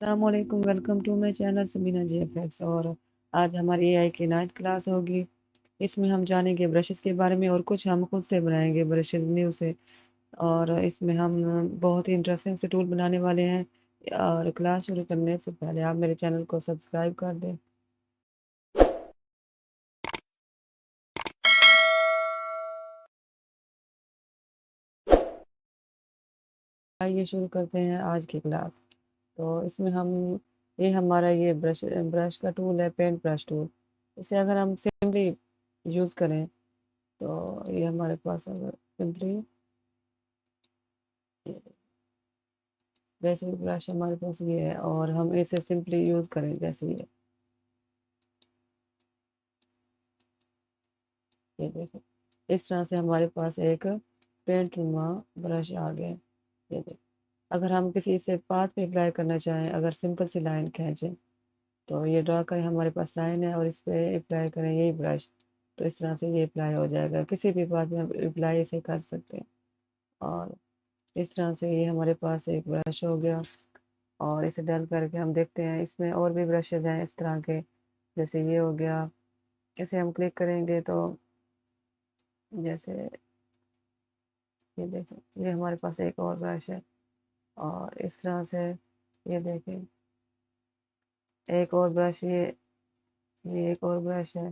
السلام علیکم، welcome to my channel Sabina G F X. اور آج ہماری اے آئی کی 9th کلاس ہوگی۔ اس میں ہم جانیں گے برشز کے بارے میں اور کچھ ہم خود سے بنائیں گے برشز نیو سے۔ اور اس میں ہم بہت ہی انٹرسٹنگ سے ٹول بنانے والے ہیں۔ اور کلاس شروع کرنے سے پہلے آپ میرے چینل کو سبسکرائب کر دیں۔ آئیے شروع کرتے ہیں آج کی کلاس۔ تو اس میں یہ ہمارا یہ برش کا ٹول ہے، پینٹ برش ٹول۔ اسے اگر ہم سمپلی یوز کریں تو یہ ہمارے پاس اگر سمپلی جیسے برش ہمارے پاس یہ ہے اور ہم اسے سمپلی یوز کریں جیسے یہ دیکھیں، اس طرح سے ہمارے پاس ایک پینٹ نما برش آ گیا۔ یہ دیکھیں، اگر ہم کسی سے پاتھ پہ اپلائی کرنا چاہیں، اگر سمپل سی لائن کھینچیں تو یہ ڈرا کریں، ہمارے پاس لائن ہے اور اس پہ اپلائی کریں یہی برش، تو اس طرح سے یہ اپلائی ہو جائے گا۔ کسی بھی پاتھ میں اپلائی اسے کر سکتے ہیں۔ اور اس طرح سے یہ ہمارے پاس ایک برش ہو گیا۔ اور اسے ڈل کر کے ہم دیکھتے ہیں اس میں اور بھی برشز ہیں اس طرح کے، جیسے یہ ہو گیا۔ اسے ہم کلک کریں گے تو جیسے یہ دیکھیں، یہ ہمارے پاس ایک اور برش ہے۔ اور اس طرح سے یہ دیکھیں ایک اور برش، یہ ایک اور برش ہے۔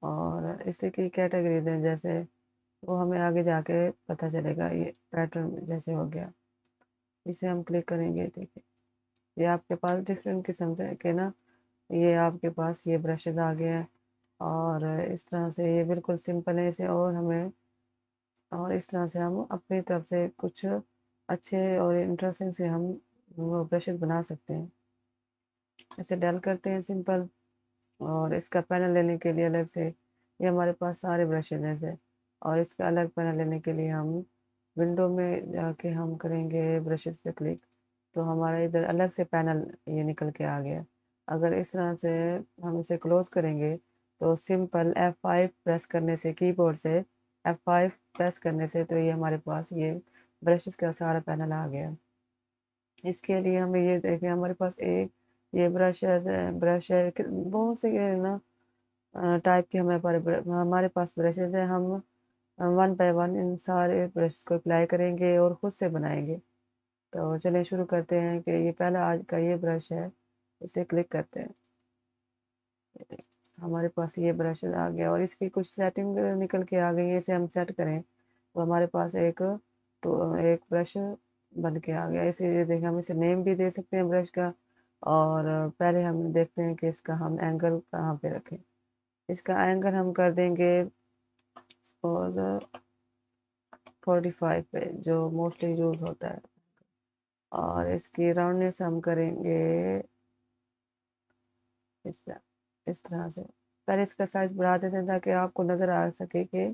اور اس کی کیٹیگریز ہیں، جیسے وہ ہمیں آگے جا کے پتہ چلے گا۔ یہ پیٹرن جیسے ہو گیا، اسے ہم کلک کریں گے، دیکھیں یہ آپ کے پاس ڈفرینٹ قسم کے نا، یہ آپ کے پاس یہ برشز آ گئے ہیں۔ اور اس طرح سے یہ بالکل سمپل ہے اسے، اور اس طرح سے ہم اپنی طرف سے کچھ اچھے اور انٹرسٹنگ سے ہم وہ برشز بنا سکتے ہیں۔ اسے ڈل کرتے ہیں سمپل، اور اس کا پینل لینے کے لیے الگ سے یہ ہمارے پاس سارے برشز ہیں، اور اس کا الگ پینل لینے کے لیے ہم ونڈو میں جا کے ہم کریں گے برشز پہ کلک، تو ہمارا ادھر الگ سے پینل یہ نکل کے آ گیا۔ اگر اس طرح سے ہم اسے کلوز کریں گے تو سمپل F5 پریس کرنے سے، کی بورڈ سے F5 پریس کرنے سے تو یہ ہمارے پاس یہ برشز کا سارا پینل آ گیا۔ اس کے لیے ہمیں یہ دیکھیں، ہمارے پاس ایک یہ برش ہے، بہت سے نا ٹائپ کے ہمارے پاس برشز ہیں۔ ہم 1 بائی 1 ان سارے برشز کو اپلائی کریں گے اور خود سے بنائیں گے۔ تو چلیں شروع کرتے ہیں کہ یہ پہلا آج کا یہ برش ہے، اسے کلک کرتے ہیں۔ ہمارے پاس یہ برشز آ گیا اور اس کی کچھ سیٹنگ نکل کے آ گئی ہے۔ اسے ہم سیٹ کریں تو ہمارے پاس ایک برش بن کے آ گیا۔ اسے دیکھیں، ہم اسے نیم بھی دے سکتے ہیں برش کا، اور پہلے ہم دیکھتے ہیں کہ اس کا ہم اینگل کہاں پہ رکھیں۔ اس کا اینگل ہم کر دیں گے سپوز 45 پہ، جو موسٹلی یوز ہوتا ہے۔ اور اس کی راؤنڈنیس ہم کریں گے اس طرح سے۔ پہلے اس کا سائز بڑھا دیتے ہیں تاکہ آپ کو نظر آ سکے کہ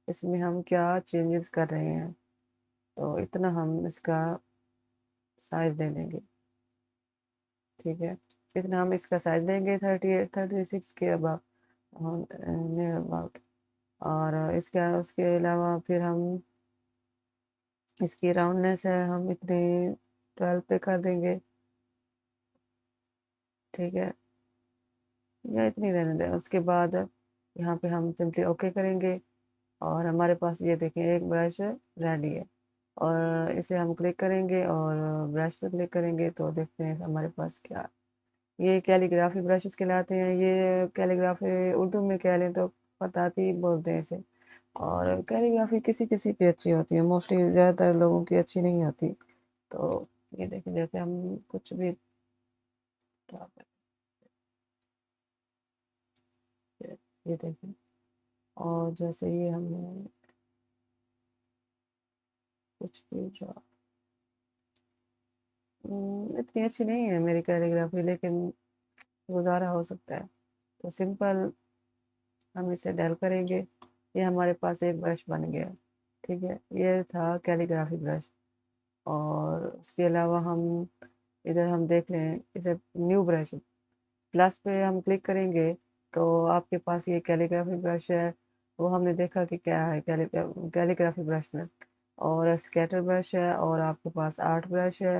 اس میں ہم کیا چینجز کر رہے ہیں۔ تو اتنا ہم اس کا سائز دے دیں گے، ٹھیک ہے۔ اتنا ہم اس کا سائز دیں گے 36 کے اباؤٹ۔ اور اس کے علاوہ پھر ہم اس کی راؤنڈنیس ہے، ہم اتنی 12 پہ کر دیں گے، ٹھیک ہے، یا اتنی رہنے دیں۔ اس کے بعد یہاں پہ ہم سمپلی اوکے کریں گے، اور ہمارے پاس یہ دیکھیں ایک برش ریڈی ہے۔ اور اسے ہم کلک کریں گے اور برش پہ کلک کریں گے تو دیکھتے ہیں ہمارے پاس کیا، یہ کیلیگرافی برشز کہلاتے ہیں۔ یہ کیلیگرافی اردو میں کہہ لیں تو خطاطی بولتے ہیں اسے۔ اور کیلیگرافی کسی کسی کی اچھی ہوتی ہے، موسٹلی زیادہ تر لوگوں کی اچھی نہیں ہوتی۔ تو یہ دیکھیں، جیسے ہم کچھ بھی یہ دیکھیں، اور جیسے یہ ہم نے کچھ بھی جو اتنی اچھی نہیں ہے میری کیلیگرافی، لیکن گزارا ہو سکتا ہے۔ تو سمپل ہم اسے ڈیل کریں گے، یہ ہمارے پاس ایک برش بن گیا، ٹھیک ہے۔ یہ تھا کیلیگرافی برش۔ اور اس کے علاوہ ہم ادھر ہم دیکھ لیں اسے نیو برش، پلس پہ ہم کلک کریں گے تو آپ کے پاس یہ کیلیگرافی برش ہے، وہ ہم نے دیکھا کہ کیا ہے کیلیگرافی برش میں۔ اور اسکیٹر برش ہے، اور آپ کے پاس آرٹ برش ہے،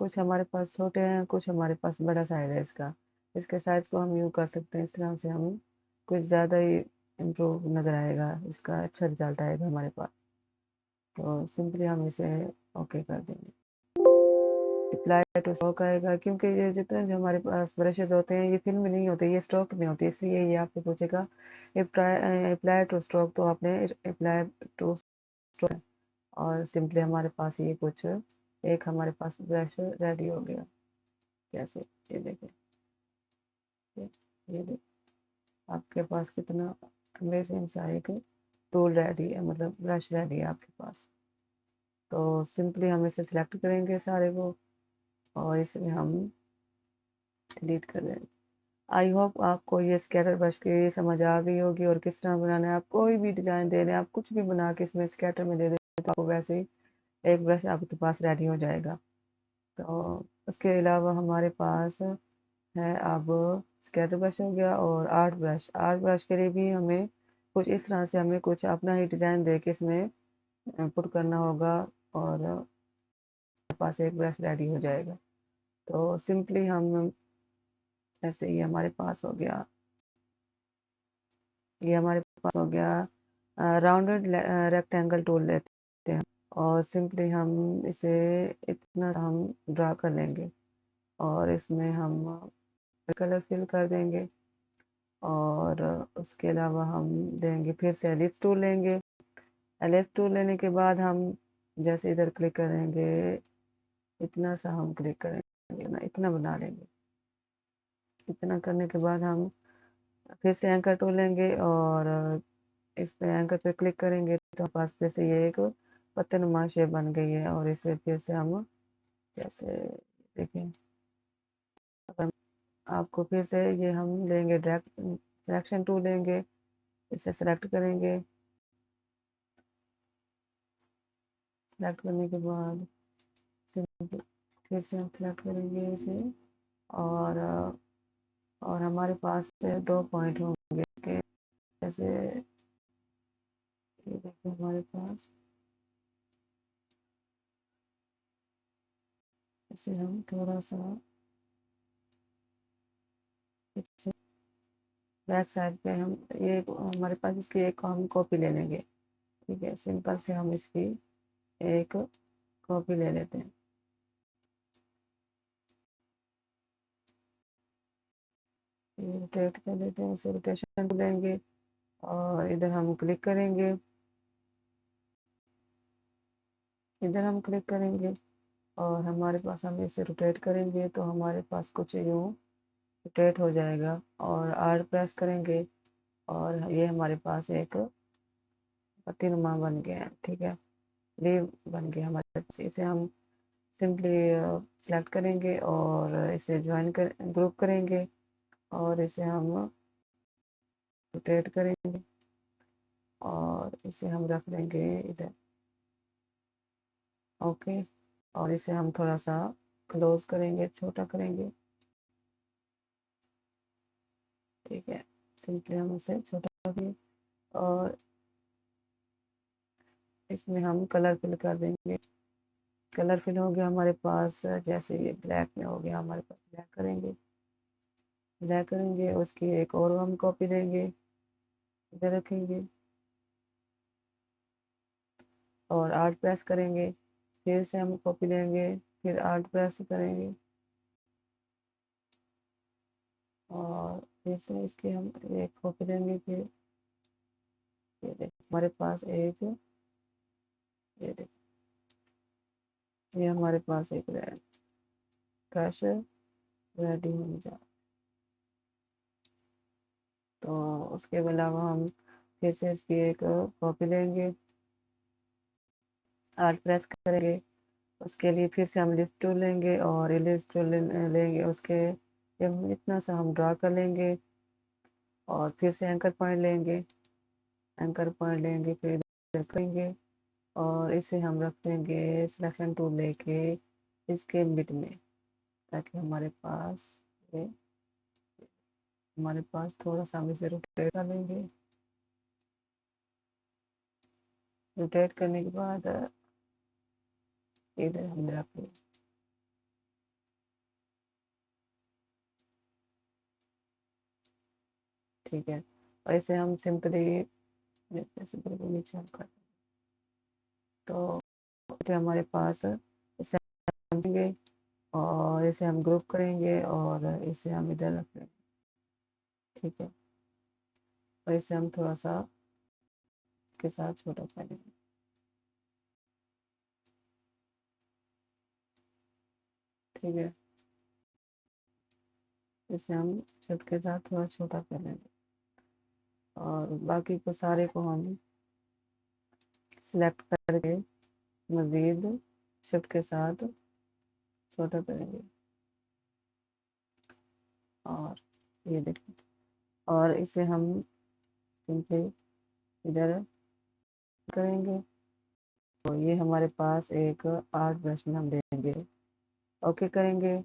کچھ ہمارے پاس چھوٹے ہیں، کچھ ہمارے پاس بڑا سائز ہے اس کے سائز کو ہم یوں کر سکتے ہیں، اس طرح سے ہم کچھ زیادہ ہی امپروو نظر آئے گا، اس کا اچھا رزلٹ آئے گا ہمارے پاس. تو سمپلی ہم اسے اوکے کر دیں گے. اپلائی ٹو اسٹروک آئے گا، کیونکہ یہ جتنے جو ہمارے پاس برشز ہوتے ہیں یہ فلم نہیں ہوتے، یہ اسٹروک میں ہوتے، اس لیے یہ آپ سے پوچھے گا اپلائی ٹو اسٹروک، تو آپ نے اپلائی ٹو اسٹروک اور سمپلی ہمارے پاس یہ کچھ ایک ہمارے پاس برش ریڈی ہو گیا. کیسے؟ یہ دیکھیں، یہ دیکھیں آپ کے پاس کتنا امیزنگ سا ایک ٹول ریڈی ہے، مطلب برش ریڈی ہے آپ کے پاس. تو سمپلی ہم اسے سلیکٹ کریں گے سارے کو اور اس میں ہم ڈیلیٹ کر دیں گے. آئی ہوپ آپ کو یہ اسکیٹر برش کی سمجھ آ گئی ہوگی اور کس طرح بنانا ہے. آپ کوئی بھی ڈیزائن دے لیں، آپ کچھ بھی بنا کے اس میں اسکیٹر میں دے دیں تو آپ کو ویسے ہی ایک برش آپ کے پاس ریڈی ہو جائے گا. تو اس کے علاوہ ہمارے پاس ہے اب اسکیٹر برش ہو گیا اور آرٹ برش کے لیے بھی ہمیں کچھ اس طرح سے ہمیں کچھ اپنا ہی ڈیزائن دے کے اس میں پٹ کرنا ہوگا اور ہمارے پاس ایک برش ریڈی ہو جائے گا. تو سمپلی ہم ایسے ہی ہمارے پاس ہو گیا، یہ ہمارے پاس ہو گیا راؤنڈڈ ریکٹینگل ٹول لیتے ہیں اور سمپلی ہم اسے اتنا ہم ڈرا کر لیں گے اور اس میں ہم کلر فل کر دیں گے اور اس کے علاوہ ہم دیں گے پھر سے ایلپس ٹول لیں گے. ایلپس ٹول لینے کے بعد ہم جیسے ادھر کلک کریں گے اتنا سا ہم کلک کریں گے، اتنا بنا لیں گے. اتنا کرنے کے بعد ہم پھر سے اینکر ٹول لیں گے اور اس پہ اینکر پہ کلک کریں گے تو پاس پہ سے یہ ایک پتہ نما شیپ بن گئی ہے اور اسے پھر سے ہم جیسے دیکھیں آپ کو پھر سے یہ ہم لیں گے ڈائریکٹ سلیکشن ٹول لیں گے، اسے سلیکٹ کریں گے. سلیکٹ کرنے کے بعد پھر سے ہم سلیکٹ کریں گے اسے اور ہمارے پاس دو پوائنٹ ہوں گے اس کے، جیسے یہ دیکھیں ہمارے پاس اسے ہم تھوڑا سا بیک سائڈ پہ ہم یہ ہمارے پاس اس کی ایک ہم کاپی لے لیں گے. ٹھیک ہے، سمپل سے ہم اس کی ایک کاپی لے لیتے ہیں. روٹیٹ کر لیتے ہیں، اسے روٹیشن لیں گے اور ادھر ہم کلک کریں گے، ادھر ہم کلک کریں گے اور ہمارے پاس ہم اسے روٹیٹ کریں گے تو ہمارے پاس کچھ یوں روٹیٹ ہو جائے گا اور آر پریس کریں گے اور یہ ہمارے پاس ایک پتی نما بن گیا ہے. ٹھیک ہے، لیو بن گیا ہمارے پاس. اسے ہم سمپلی سلیکٹ کریں گے اور اسے گروپ کریں گے اور اسے ہم روٹیٹ کریں گے اور اسے ہم رکھ دیں گے ادھر. اوکے، اور اسے ہم تھوڑا سا کلوز کریں گے، چھوٹا کریں گے. ٹھیک ہے، سمپلی ہم اسے چھوٹا کریں گے اور اس میں ہم کلر فل کر دیں گے. کلر فل ہو گیا ہمارے پاس، جیسے یہ بلیک میں ہو گیا ہمارے پاس، بلیک کریں گے، بلیک کریں گے. اس کی ایک اور ہم کاپی دیں گے، ادھر رکھیں گے اور آرٹ پریس کریں گے. پھر سے ہم کاپی لیں گے، پھر آرٹ پریس کریں گے اور پھر سے اس کی ہم ایک کاپی دیں گے. پھر ہمارے پاس ایک یہ ہمارے پاس ایک برش ریڈی ہو جائے. تو اس کے علاوہ ہم پھر سے اس کی ایک کاپی لیں گے، آرٹ پریس کریں گے. اس کے لیے پھر سے ہم لفٹ ٹول لیں گے اور لفٹ ٹول لیں گے، اس کے اتنا سا ہم ڈرا کر لیں گے اور پھر سے اینکر پوائنٹ لیں گے، اینکر پوائنٹ لیں گے، پھر رکھیں گے اور اسے ہم رکھ دیں گے سلیکشن ٹول لے کے اس کے مڈ میں، تاکہ ہمارے پاس تھوڑا سا ہم اسے روٹیٹ کر لیں گے. روٹیٹ کرنے کے بعد ادھر ہم رکھ لیں. ٹھیک ہے، اور اسے ہم سمپلی نیچے ہم کر تو ہمارے پاس اسے ہم دیں گے اور اسے ہم گروپ کریں گے اور اسے ہم ادھر رکھ لیں گے، ٹھیک ہے، اور اسے ہم تھوڑا سا کے ساتھ چھوٹا کریں گے، ٹھیک ہے، اسے ہم شفٹ کے ساتھ تھوڑا چھوٹا کر لیں گے اور باقی کو سارے کو ہم سلیکٹ کر کے مزید شفٹ کے ساتھ چھوٹا کریں گے اور یہ دیکھیں اور اسے ہم سمپلی ادھر کریں گے تو یہ ہمارے پاس ایک آرٹ برش میں ہم دیں گے، اوکے کریں گے،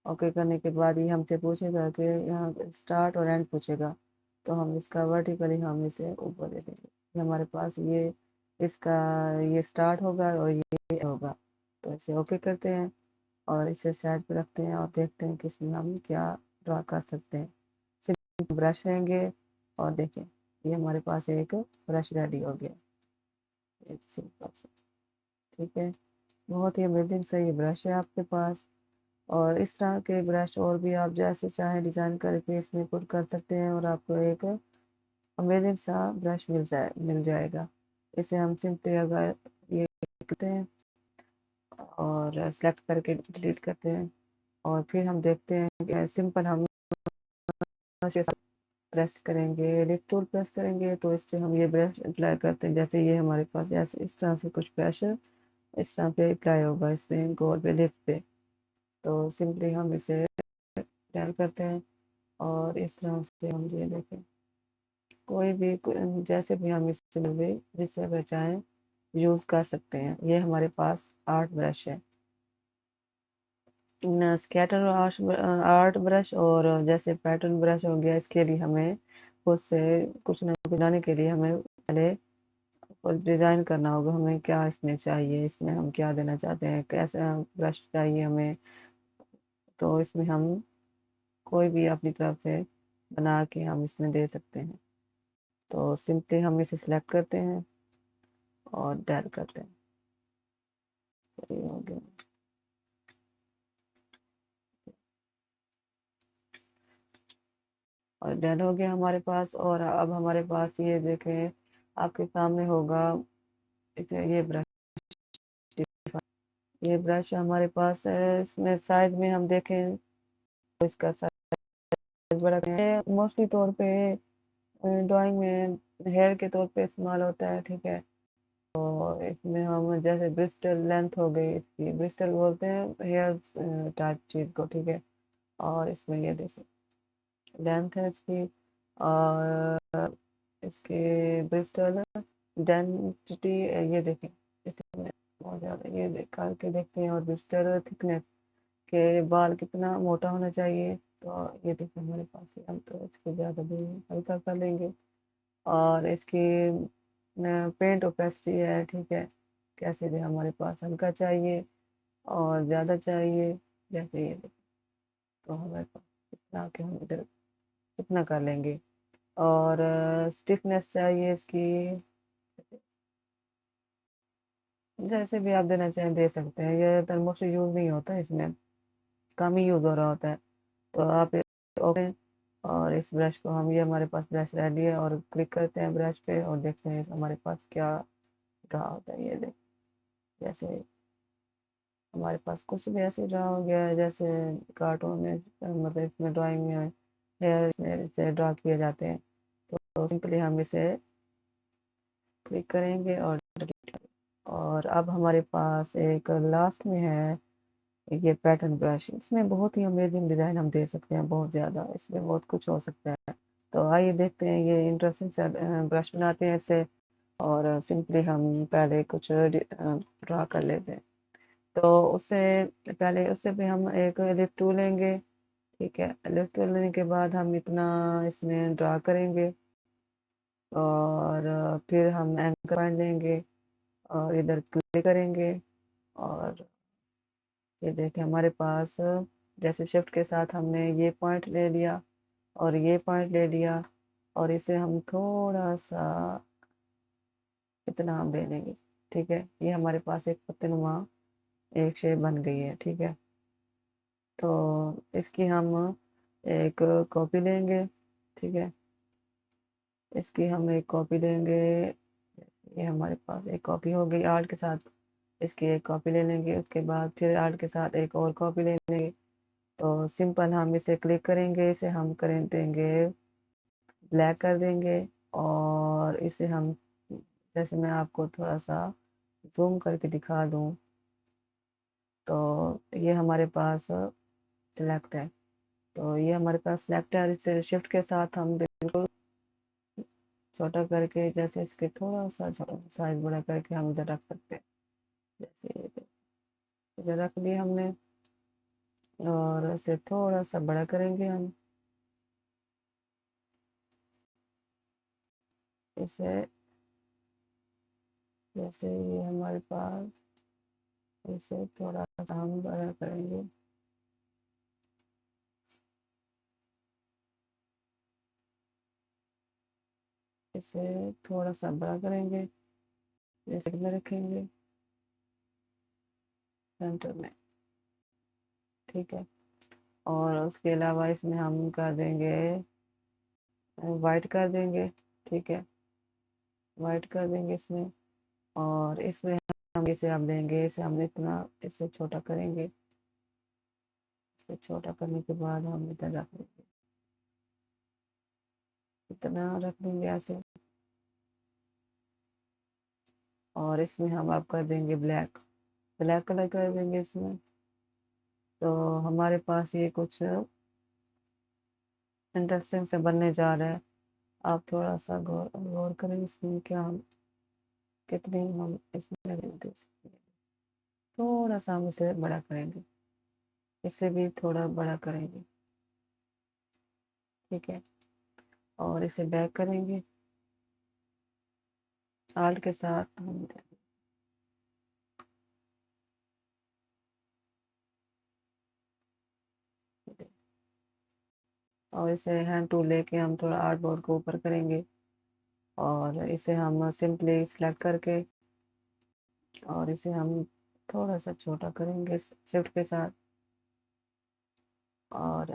اوکے کرنے کے بعد یہ ہم سے پوچھے گا کہ یہاں اسٹارٹ اور اینڈ پوچھے گا تو ہم اس کا ورٹیکلی ہم اسے اوپر دے دیں گے، یہ ہمارے پاس یہ اس کا یہ اسٹارٹ ہوگا اور یہ ہوگا تو اسے اوکے کرتے ہیں اور اسے سائڈ پہ رکھتے ہیں اور دیکھتے ہیں کہ اس میں ہم کیا ڈرا کر سکتے ہیں، صرف برش لیں گے اور دیکھیں یہ ہمارے پاس ایک برش ریڈی ہو گیا، ایک سمپل سا، ٹھیک ہے، بہت ہی امیزنگ سا یہ برش ہے آپ کے پاس، اور اس طرح کے برش اور بھی آپ جیسے چاہیں ڈیزائن کر کے اس میں پٹ کر سکتے ہیں اور آپ کو ایک امیزنگ سا برش مل جائے گا، اسے ہم سمپلی اگر یہ کرتے ہیں اور سلیکٹ کر کے ڈیلیٹ کرتے ہیں اور پھر ہم دیکھتے ہیں کہ سمپل ہم پریس کریں گے لفٹ ٹول پریس کریں گے تو اس سے ہم یہ برش اپلائی کرتے ہیں، جیسے یہ ہمارے پاس جیسے اس طرح سے کچھ برش اس طرح پہ اپلائی ہوگا اس پہ گول پہ لفٹ پہ تو سمپلی ہم اسے ڈال کرتے ہیں اور اس طرح سے ہم یہ دیکھیں کوئی بھی جیسے بھی ہم اس سے بھی جس سے بچائیں یوز کر سکتے ہیں، یہ ہمارے پاس آرٹ برش ہے، اسکیٹر آرٹ برش اور جیسے پیٹرن برش ہو گیا، اس کے لیے ہمیں خود سے کچھ نہ کچھ بنانے کے لیے ہمیں پہلے ڈیزائن کرنا ہوگا، ہمیں کیا اس میں چاہیے، اس میں ہم کیا دینا چاہتے ہیں، کیسا برش چاہیے ہمیں، تو اس میں ہم کوئی بھی اپنی طرف سے بنا کے ہم اس میں دے سکتے ہیں، تو سمپلی ہم اسے سلیکٹ کرتے ہیں اور ڈیل کرتے ہیں، یہ ہو گیا، اور ڈیل ہو گیا ہمارے پاس، اور اب ہمارے پاس یہ دیکھیں آپ کے سامنے ہوگا یہ برش، یہ برش ہمارے پاس ہے، اس میں سائز میں ہم دیکھیں تو اس کا سائز بڑا موسٹلی طور پہ ڈرائنگ میں ہیئر کے طور پہ استعمال ہوتا ہے، ٹھیک ہے، تو اس میں ہم جیسے برسٹل لینتھ ہو گئی، اس کی برسٹل بولتے ہیں ہیئر ٹائپ چیز کو، ٹھیک ہے، اور اس میں یہ دیکھیں لینتھ ہے اس کی اور اس کی برسٹل ڈینسٹی یہ دیکھیں بہت زیادہ یہ کر کے دیکھتے ہیں اور برسٹل تھکنیس کہ بال کتنا موٹا ہونا چاہیے، تو یہ دیکھیں ہمارے پاس ہم تو اس کو زیادہ بھی ہلکا کر لیں گے اور اس کی پینٹ اوپیسٹی ہے، ٹھیک ہے، کیسے بھی ہمارے پاس ہلکا چاہیے اور زیادہ چاہیے جیسے یہ تو ہمارے پاس اس طرح کے ہم ادھر اتنا کر لیں گے اور اسٹفنیس چاہیے اس کی جیسے بھی آپ دینا چاہیں دے سکتے ہیں، یہ ترمو سے یوز نہیں ہوتا ہے، اس میں کم ہی یوز ہو رہا ہوتا ہے، تو آپ اور اس برش کو ہم یہ ہمارے پاس برش ریڈی ہے اور کلک کرتے ہیں برش پہ اور دیکھتے ہیں ہمارے پاس کیا رہا ہوتا ہے، یہ دیکھ جیسے ہمارے پاس کچھ بھی ایسے ڈرا ہو گیا ہے جیسے کارٹون میں مطلب اس میں ڈرائنگ میں ہیئر سے ڈرا کیے جاتے ہیں، تو سمپلی ہم اسے کلک کریں گے اور اب ہمارے پاس ایک لاسٹ میں ہے یہ پیٹرن برش، اس میں بہت ہی امیزنگ ڈیزائن ہم دے سکتے ہیں، بہت زیادہ اس میں بہت کچھ ہو سکتا ہے، تو آئیے دیکھتے ہیں یہ انٹرسٹنگ سے برش بناتے ہیں اسے اور سمپلی ہم پہلے کچھ ڈرا کر لیتے ہیں، تو اس سے پہلے اس سے بھی ہم ایک لفٹ ٹول لیں گے، ٹھیک ہے، لفٹ ٹول لینے کے بعد ہم اتنا اس میں ڈرا کریں گے اور پھر ہم اینکر پوائنٹ لیں گے اور ادھر پلے کریں گے اور یہ دیکھیں ہمارے پاس جیسے شفٹ کے ساتھ ہم نے یہ پوائنٹ لے لیا اور یہ پوائنٹ لے لیا اور اسے ہم تھوڑا سا اتنا ہم لے لیں گے، ٹھیک ہے، یہ ہمارے پاس ایک پتہ نما ایک شیپ بن گئی ہے، ٹھیک ہے، تو اس کی ہم ایک کاپی لیں گے، ٹھیک ہے، اس کی ہم ایک کاپی لیں گے، یہ ہمارے پاس ایک کاپی ہو گئی آرٹ کے ساتھ، اس کی ایک کاپی لے لیں گے، اس کے بعد پھر آرٹ کے ساتھ ایک اور کاپی لے لیں گے، تو سمپل ہم اسے کلک کریں گے، اسے ہم کریں دیں گے بلیک کر دیں گے، اور اسے ہم جیسے میں آپ کو تھوڑا سا زوم کر کے دکھا دوں تو یہ ہمارے پاس سلیکٹ ہے، تو یہ ہمارے پاس سلیکٹ ہے، اس سے شفٹ کے ساتھ ہم بالکل چھوٹا کر کے جیسے اس کے تھوڑا سا چھوٹا سائز بڑا کر کے ہم ادھر رکھ سکتے ہیں، جیسے ادھر رکھ لیا ہم نے، اور اسے تھوڑا سا بڑا کریں گے ہم اسے، جیسے یہ ہمارے پاس اسے تھوڑا سا ہم بڑا کریں گے، اسے تھوڑا سا بڑا کریں گے، جیسے میں رکھیں گے سینٹر میں، ٹھیک ہے، اور اس کے علاوہ اس میں ہم کر دیں گے وائٹ کر دیں گے، ٹھیک ہے، وائٹ کر دیں گے اس میں، اور اس میں ہم اسے اب دیں گے، اسے ہم اتنا اس سے چھوٹا کریں گے، اس سے چھوٹا کرنے کے بعد ہم ادھر رکھ دیں گے، اتنا رکھ دیں گے ایسے، اور اس میں ہم اب کر دیں گے بلیک، بلیک کلر کر دیں گے اس میں، تو ہمارے پاس یہ کچھ انٹرسٹنگ سے بننے جا رہا ہے، آپ تھوڑا سا غور کریں اس میں کیا ہم کتنے ہم اس میں دے سکتے ہیں، تھوڑا سا ہم اسے بڑا کریں گے، اسے بھی تھوڑا بڑا کریں گے، ٹھیک ہے، اور اسے بیک کریں گے آلٹ کے ساتھ ہم، اور اسے ہینڈ ٹول لے کے ہم تھوڑا آرٹ بورڈ کو اوپر کریں گے، اور اسے ہم سمپلی سلیکٹ کر کے اور اسے ہم تھوڑا سا چھوٹا کریں گے شفٹ کے ساتھ، اور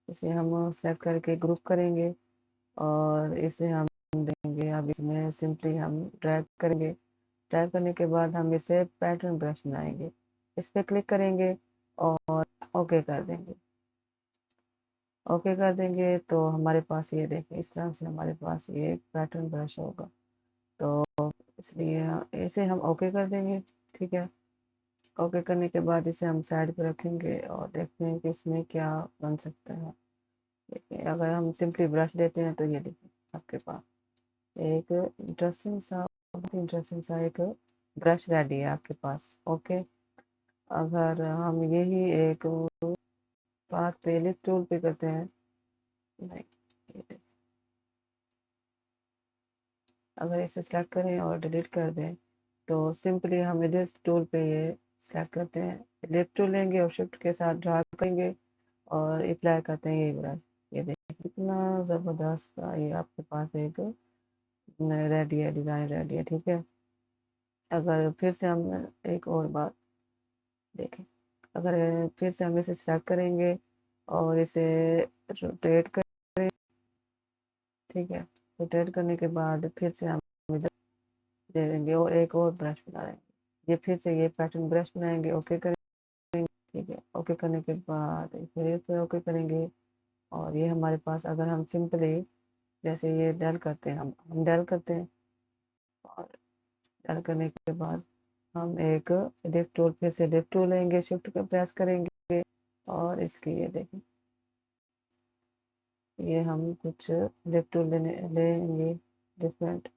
اسے ہم سلیکٹ کر کے گروپ کریں گے، اور اسے ہم دیں گے، اب اس میں سمپلی ہم ڈریگ کریں گے، ڈریگ کرنے کے بعد ہم اسے پیٹرن برش بنائیں گے، اس پہ کلک کریں گے اور اوکے کر دیں گے، اوکے کر دیں گے تو ہمارے پاس یہ دیکھیں اس طرح سے ہمارے پاس یہ پیٹرن برش ہوگا، تو اس لیے اسے ہم اوکے کر دیں گے، ٹھیک ہے، اوکے کرنے کے بعد اسے ہم سائڈ پہ رکھیں گے اور دیکھتے ہیں کہ اس میں کیا بن سکتا ہے، دیکھیں اگر ہم سمپلی برش دیتے ہیں تو یہ دیکھیں آپ کے پاس ایک انٹرسٹنگ سا ایک برش ریڈی ہے آپ کے پاس، اوکے، اگر ہم یہی ایک بات پہ لفٹ ٹول پہ کرتے ہیں، نہیں، اگر اسے سلیکٹ کریں اور ڈیلیٹ کر دیں تو سمپلی ہم ایڈجسٹ ٹول پہ یہ سلیکٹ کرتے ہیں، لیفٹ ٹول لیں گے اور شفٹ کے ساتھ ڈریگ کریں گے اور اپلائی کرتے ہیں، یہ برش، یہ دیکھیں کتنا زبردست یہ آپ کے پاس ایک ریڈی ہے، ڈیزائن ریڈی ہے، ٹھیک ہے، اگر پھر سے ہم ایک اور بات دیکھیں، اگر پھر سے ہم اسے سلیکٹ کریں گے اور اسے روٹیٹ کریں، ٹھیک ہے، روٹیٹ کرنے کے بعد پھر سے ہم دے دیں گے اور ایک اور برش بنا دیں گے، یہ پھر سے یہ پیٹرن برش بنائیں گے، اوکے کریں گے، ٹھیک ہے، اوکے کرنے کے بعد پھر سے اوکے کریں گے، اور یہ ہمارے پاس اگر ہم سمپلی جیسے یہ ڈیل کرتے ہیں، ہم ڈیل کرتے ہیں، اور ڈیل کرنے کے بعد ہم ایک لیفٹ ٹول پھر سے لیفٹ ٹول لیں گے، شفٹ پہ پریس کریں گے اور اس کی یہ دیکھیں یہ ہم کچھ لیفٹ ٹول لیں گے ڈفرینٹ،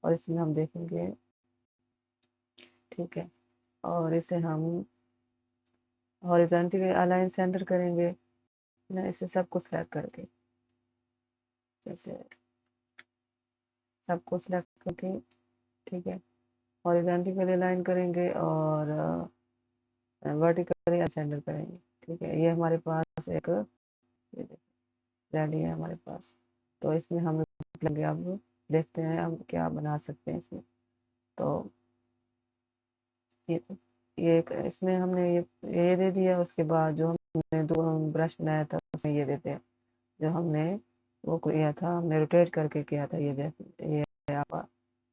اور اس میں ہم دیکھیں گے، ٹھیک ہے، اور اسے ہم ہاریزونٹلی الائن سینٹر کریں گے، اسے سب کو سلیکٹ کر کے جیسے سب کو سلیکٹ کر کے، ٹھیک ہے، ہاریزونٹلی الائن کریں گے اور ورٹیکلی سینٹر کریں گے، ٹھیک ہے، یہ ہمارے پاس ایک ریڈی ہے ہمارے پاس. تو اس میں ہم لگے اب دیکھتے ہیں ہم کیا بنا سکتے ہیں اس میں. تو یہ اس میں ہم نے یہ دے دیا. اس کے بعد جو ہم نے دو برش بنایا تھا اس میں یہ دیتے ہیں جو ہم نے وہ کیا تھا, ہم نے روٹیٹ کر کے کیا تھا. یہ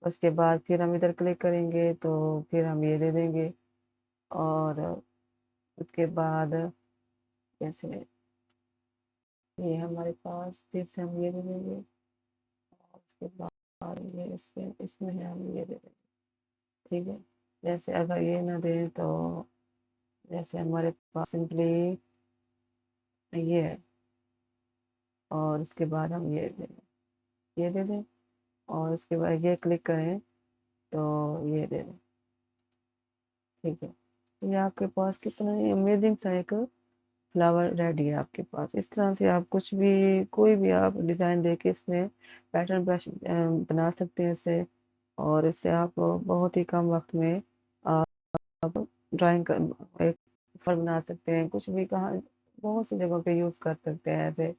اس کے بعد پھر ہم ادھر کلک کریں گے تو پھر ہم یہ دے دیں گے. اور اس کے بعد جیسے یہ ہمارے پاس پھر سے ہم یہ دے دیں گے. اور اس کے بعد یہ اس میں ہم یہ دے دیں گے. ٹھیک ہے. جیسے اگر یہ نہ دیں تو جیسے ہمارے پاس سمپلی یہ ہے. اور اس کے بعد ہم یہ دے دیں. اور اس کے بعد یہ کلک کریں تو یہ دے دیں. ٹھیک ہے. یہ آپ کے پاس کتنا امیزنگ سا ایک فلاور ریڈی ہے آپ کے پاس. اس طرح سے آپ کچھ بھی کوئی بھی آپ ڈیزائن دے کے اس میں پیٹرن برش بنا سکتے ہیں اس سے. اور اس سے آپ بہت ہی کم وقت میں آپ ڈرائنگ ایک بنا سکتے ہیں. کچھ بھی کہاں بہت سی جگہوں پہ یوز کر سکتے ہیں ایسے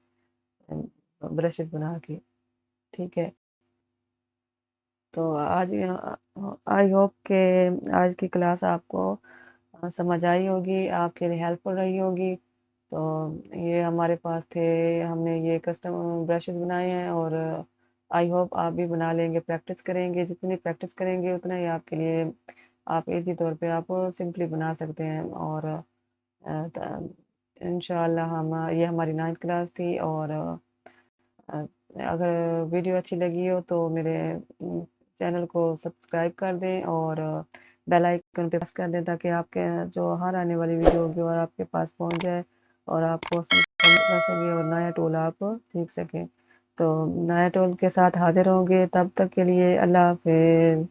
برشز بنا کے. ٹھیک ہے. تو آج آئی ہوپ کہ آج کی کلاس آپ کو سمجھ آئی ہوگی, آپ کے لیے ہیلپ فل رہی ہوگی. تو یہ ہمارے پاس تھے, ہم نے یہ کسٹم برشز بنائے ہیں. اور آئی ہوپ آپ بھی بنا لیں گے. پریکٹس کریں گے, جتنی پریکٹس کریں گے اتنا ہی آپ کے لیے آپ ایزی طور پہ آپ سمپلی بنا سکتے ہیں. اور انشاءاللہ یہ ہماری 9th کلاس تھی. اور اگر ویڈیو اچھی لگی ہو تو میرے چینل کو سبسکرائب کر دیں اور بیل آئیکن پہ پریس کر دیں تاکہ آپ کے جو ہر آنے والی ویڈیو ہوگی اور آپ کے پاس پہنچ جائے اور آپ کو کر سکیں اور نیا ٹول آپ سیکھ سکیں. تو نیا ٹول کے ساتھ حاضر ہوں گے. تب تک کے لیے اللہ حافظ.